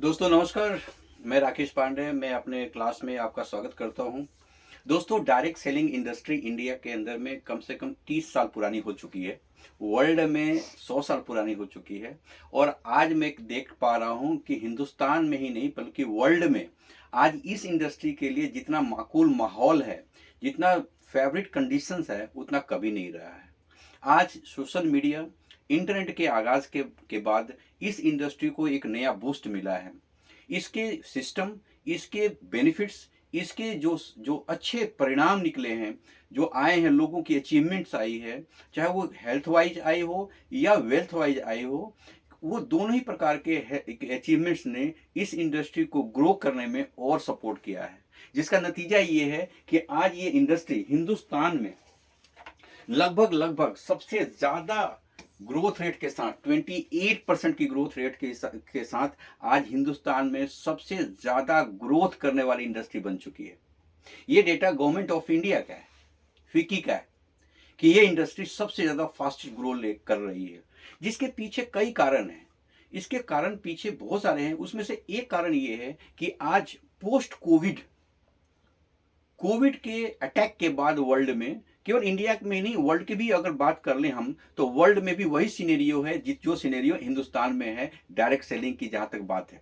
दोस्तों नमस्कार। मैं राकेश पांडे, मैं अपने क्लास में आपका स्वागत करता हूं। दोस्तों, डायरेक्ट सेलिंग इंडस्ट्री इंडिया के अंदर में कम से कम 30 साल पुरानी हो चुकी है। वर्ल्ड में 100 साल पुरानी हो चुकी है। और आज मैं देख पा रहा हूं कि हिंदुस्तान में ही नहीं बल्कि वर्ल्ड में आज इस इंडस्ट्री के लिए जितना माकूल माहौल है, जितना फेवरेट कंडीशंस है, उतना कभी नहीं रहा है। आज सोशल मीडिया, इंटरनेट के आगाज के बाद इस इंडस्ट्री को एक नया बूस्ट मिला है। इसके सिस्टम, इसके बेनिफिट्स, इसके जो जो अच्छे परिणाम निकले हैं, जो आए हैं, लोगों की अचीवमेंट्स आई है, चाहे वो हेल्थ वाइज आई हो या वेल्थ वाइज आई हो, वो दोनों ही प्रकार के अचीवमेंट्स ने इस इंडस्ट्री को ग्रो करने में और सपोर्ट किया है। जिसका नतीजा ये है कि आज ये इंडस्ट्री हिंदुस्तान में लगभग लगभग सबसे ज्यादा ग्रोथ रेट के साथ 28% की ग्रोथ रेट के साथ आज हिंदुस्तान में सबसे ज्यादा ग्रोथ करने वाली इंडस्ट्री बन चुकी है। ये डेटा गवर्नमेंट ऑफ इंडिया का है, फिकी का है, कि ये इंडस्ट्री सबसे ज्यादा फास्ट ग्रो कर रही है। जिसके पीछे कई कारण हैं। इसके कारण पीछे बहुत सारे हैं। उसमें से एक कारण ये है कि आज पोस्ट कोविड के अटैक के बाद वर्ल्ड में, केवल इंडिया में नहीं, वर्ल्ड की भी अगर बात कर लें हम, तो वर्ल्ड में भी वही सिनेरियो है जो सिनेरियो हिंदुस्तान में है डायरेक्ट सेलिंग की, जहां तक बात है।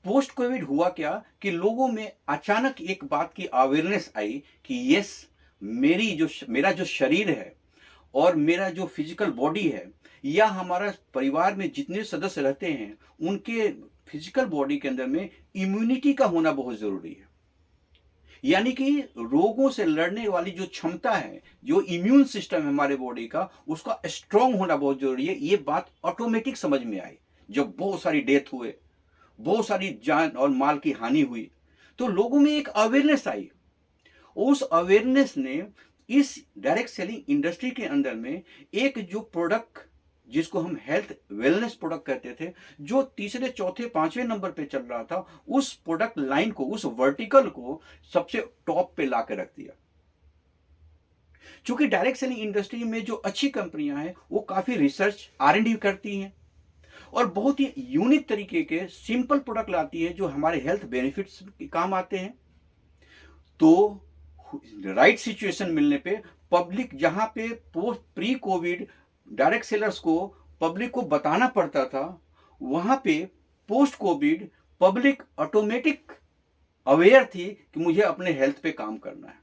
पोस्ट कोविड हुआ क्या कि लोगों में अचानक एक बात की अवेयरनेस आई कि यस, मेरा जो शरीर है और मेरा जो फिजिकल बॉडी है, या हमारा परिवार में जितने सदस्य रहते हैं, उनके फिजिकल बॉडी के अंदर में इम्यूनिटी का होना बहुत जरूरी है। यानी कि रोगों से लड़ने वाली जो क्षमता है, जो इम्यून सिस्टम है हमारे बॉडी का, उसका स्ट्रांग होना बहुत जरूरी है। ये बात ऑटोमेटिक समझ में आई जब बहुत सारी डेथ हुए, बहुत सारी जान और माल की हानि हुई, तो लोगों में एक अवेयरनेस आई। उस अवेयरनेस ने इस डायरेक्ट सेलिंग इंडस्ट्री के अंदर में एक जो प्रोडक्ट, जिसको हम हेल्थ वेलनेस प्रोडक्ट कहते थे, जो तीसरे चौथे पांचवें नंबर पे चल रहा था, उस प्रोडक्ट लाइन को, उस वर्टिकल को सबसे टॉप पे ला के रख दिया। क्योंकि डायरेक्ट सेलिंग इंडस्ट्री में जो अच्छी कंपनियां हैं, वो काफी रिसर्च R&D करती हैं और बहुत ही यूनिक तरीके के सिंपल प्रोडक्ट लाती है जो हमारे हेल्थ बेनिफिट्स के काम आते हैं। तो राइट सिचुएशन मिलने पे पब्लिक, जहां पे post pre Covid direct sellers को पब्लिक को बताना पड़ता था, वहां पे post Covid public automatic aware थी कि मुझे अपने हेल्थ पे काम करना है।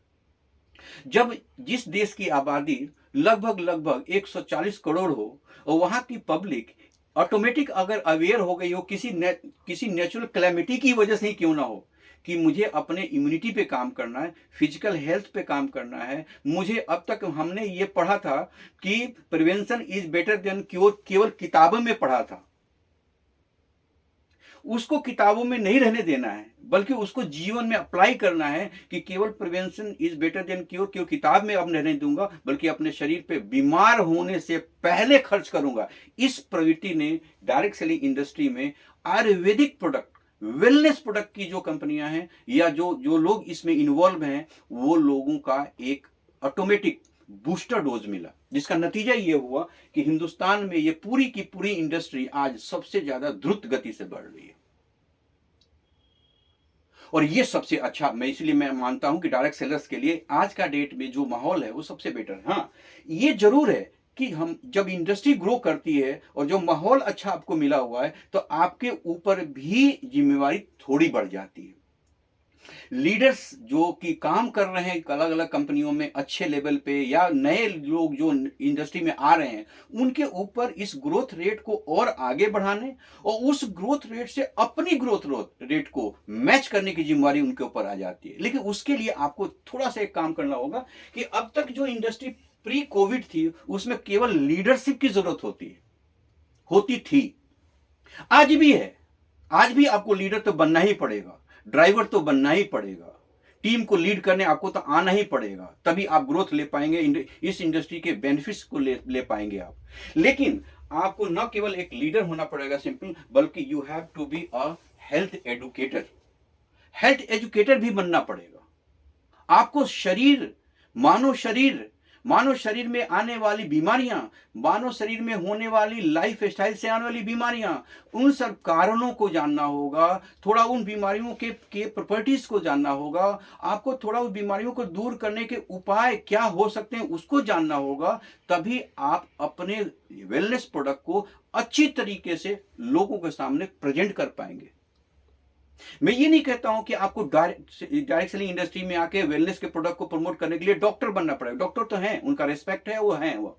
जब जिस देश की आबादी लगभग लगभग 140 करोड़ हो और वहां की पब्लिक ऑटोमेटिक अगर अवेयर हो गई हो, किसी नेचुरल क्लैमिटी की वजह से ही क्यों ना हो, कि मुझे अपने इम्यूनिटी पे काम करना है, फिजिकल हेल्थ पे काम करना है। मुझे अब तक हमने ये पढ़ा था कि prevention is better than cure, केवल किताबों में पढ़ा था। उसको किताबों में नहीं रहने देना है, बल्कि उसको जीवन में अप्लाई करना है कि केवल prevention is better than cure, क्यों किताब में अब नहीं दूंगा, बल्कि अपने शरीर पे बीमार होने से पहले खर्च करूंगा। इस प्रवृत्ति ने डायरेक्ट सेलिंग इंडस्ट्री में आयुर्वेदिक प्रोडक्ट, वेलनेस प्रोडक्ट की जो कंपनियां हैं, या जो जो लोग इसमें इन्वॉल्व हैं, वो लोगों का एक ऑटोमेटिक बूस्टर डोज मिला। जिसका नतीजा ये हुआ कि हिंदुस्तान में ये पूरी की पूरी इंडस्ट्री आज सबसे ज्यादा द्रुत गति से बढ़ रही है। और ये सबसे अच्छा, इसलिए मैं मानता हूं कि डायरेक्ट सेलर्स के लिए आज का डेट में जो माहौल है वो सबसे बेटर है। हाँ, ये जरूर है कि हम जब इंडस्ट्री ग्रो करती है और जो माहौल अच्छा आपको मिला हुआ है, तो आपके ऊपर भी जिम्मेवारी थोड़ी बढ़ जाती है। लीडर्स जो कि काम कर रहे हैं अलग अलग कंपनियों में अच्छे लेवल पे, या नए लोग जो इंडस्ट्री में आ रहे हैं, उनके ऊपर इस ग्रोथ रेट को और आगे बढ़ाने और उस ग्रोथ रेट से अपनी ग्रोथ रेट को मैच करने की जिम्मेवारी उनके ऊपर आ जाती है। लेकिन उसके लिए आपको थोड़ा सा एक काम करना होगा कि अब तक जो इंडस्ट्री प्री कोविड थी, उसमें केवल लीडरशिप की जरूरत होती थी, आज भी है। आज भी आपको लीडर तो बनना ही पड़ेगा, ड्राइवर तो बनना ही पड़ेगा, टीम को लीड करने आपको तो आना ही पड़ेगा, तभी आप ग्रोथ ले पाएंगे, इस इंडस्ट्री के बेनिफिट्स को ले पाएंगे आप। लेकिन आपको न केवल एक लीडर होना पड़ेगा सिंपल, बल्कि you have to be a health educator. Health educator भी बनना पड़ेगा आपको। शरीर, मानव शरीर मानव शरीर में आने वाली बीमारियां, मानव शरीर में होने वाली लाइफ स्टाइल से आने वाली बीमारियां, उन सब कारणों को जानना होगा। थोड़ा उन बीमारियों के प्रॉपर्टीज को जानना होगा। आपको थोड़ा उन बीमारियों को दूर करने के उपाय क्या हो सकते हैं उसको जानना होगा। तभी आप अपने वेलनेस प्रोडक्ट को अच्छी तरीके से लोगों के सामने प्रेजेंट कर पाएंगे। मैं ये नहीं कहता हूं कि आपको डायरेक्ट सेलिंग इंडस्ट्री में आके वेलनेस के प्रोडक्ट को प्रमोट करने के लिए डॉक्टर बनना पड़ेगा। डॉक्टर तो हैं, उनका रिस्पेक्ट है, वो हैं। वो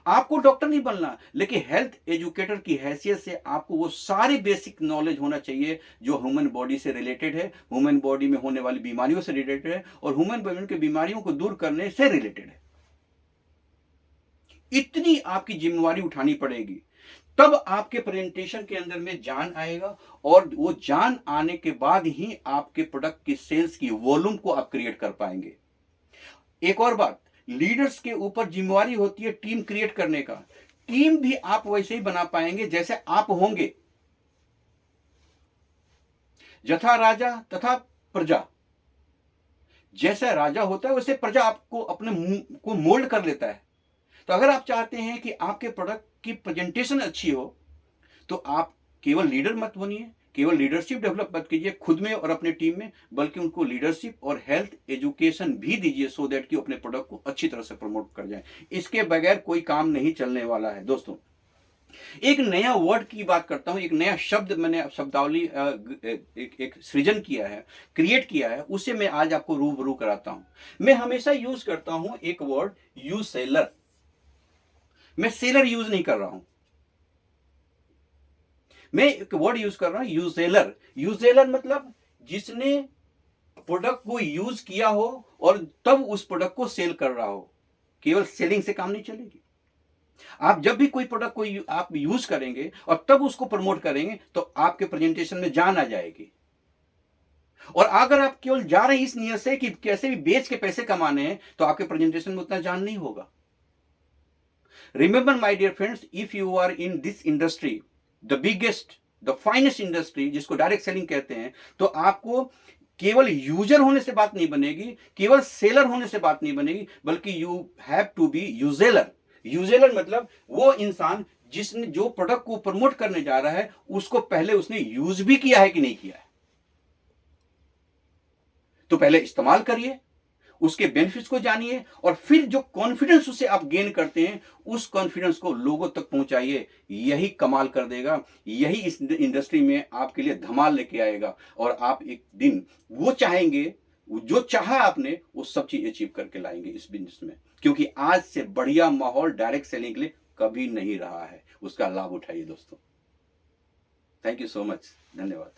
आपको डॉक्टर नहीं बनना, लेकिन हेल्थ एजुकेटर की हैसियत से आपको वो सारी बेसिक नॉलेज होना चाहिए जो ह्यूमन बॉडी से रिलेटेड है, ह्यूमन बॉडी में होने वाली बीमारियों से रिलेटेड है और ह्यूमन बॉडी की बीमारियों को दूर करने से रिलेटेड है। इतनी आपकी जिम्मेवारी उठानी पड़ेगी, तब आपके प्रेजेंटेशन के अंदर में जान आएगा और वो जान आने के बाद ही आपके प्रोडक्ट की सेल्स की वॉल्यूम को आप क्रिएट कर पाएंगे। एक और बात, लीडर्स के ऊपर जिम्मेवारी होती है टीम क्रिएट करने का। टीम भी आप वैसे ही बना पाएंगे जैसे आप होंगे। यथा राजा तथा प्रजा, जैसा राजा होता है वैसे प्रजा आपको अपने मुंह को मोल्ड कर लेता है। तो अगर आप चाहते हैं कि आपके प्रोडक्ट की प्रेजेंटेशन अच्छी हो, तो आप केवल लीडर मत बनिए, केवल लीडरशिप डेवलप मत कीजिए खुद में और अपने टीम में, बल्कि उनको लीडरशिप और हेल्थ एजुकेशन भी दीजिए सो दैट कि अपने प्रोडक्ट को अच्छी तरह से प्रमोट कर जाए। इसके बगैर कोई काम नहीं चलने वाला है दोस्तों। एक नया वर्ड की बात करता हूं, एक नया शब्द मैंने शब्दावली एक सृजन किया है, क्रिएट किया है, उसे मैं आज आपको रूबरू कराता हूं। मैं हमेशा यूज करता हूं एक वर्ड, यू सेलर। मैं सेलर यूज नहीं कर रहा हूं, मैं एक वर्ड यूज कर रहा हूं, यूजेलर। यूजेलर मतलब जिसने प्रोडक्ट को यूज किया हो और तब उस प्रोडक्ट को सेल कर रहा हो। केवल सेलिंग से काम नहीं चलेगी। आप जब भी कोई प्रोडक्ट को आप यूज करेंगे और तब उसको प्रमोट करेंगे तो आपके प्रेजेंटेशन में जान आ जाएगी। और अगर आप केवल जा रहे हैं इस नियत से कि कैसे भी बेच के पैसे कमाने हैं, तो आपके प्रेजेंटेशन में उतना जान नहीं होगा। Remember my dear friends, if you are in this industry, the biggest, the finest industry जिसको डायरेक्ट सेलिंग कहते हैं, तो आपको केवल यूजर होने से बात नहीं बनेगी, केवल सेलर होने से बात नहीं बनेगी, बल्कि यू हैव टू बी यूजेलर। यूजेलर मतलब वो इंसान जिसने जो प्रोडक्ट को प्रमोट करने जा रहा है उसको पहले उसने यूज भी किया है कि नहीं किया है। तो पहले इस्तेमाल करिए, उसके बेनिफिट्स को जानिए और फिर जो कॉन्फिडेंस उसे आप गेन करते हैं उस कॉन्फिडेंस को लोगों तक पहुंचाइए। यही कमाल कर देगा, यही इस इंडस्ट्री में आपके लिए धमाल लेके आएगा और आप एक दिन वो चाहेंगे, जो चाहा आपने वो सब चीज अचीव करके लाएंगे इस बिजनेस में। क्योंकि आज से बढ़िया माहौल डायरेक्ट सेलिंग के लिए कभी नहीं रहा है। उसका लाभ उठाइए दोस्तों। थैंक यू सो मच, धन्यवाद।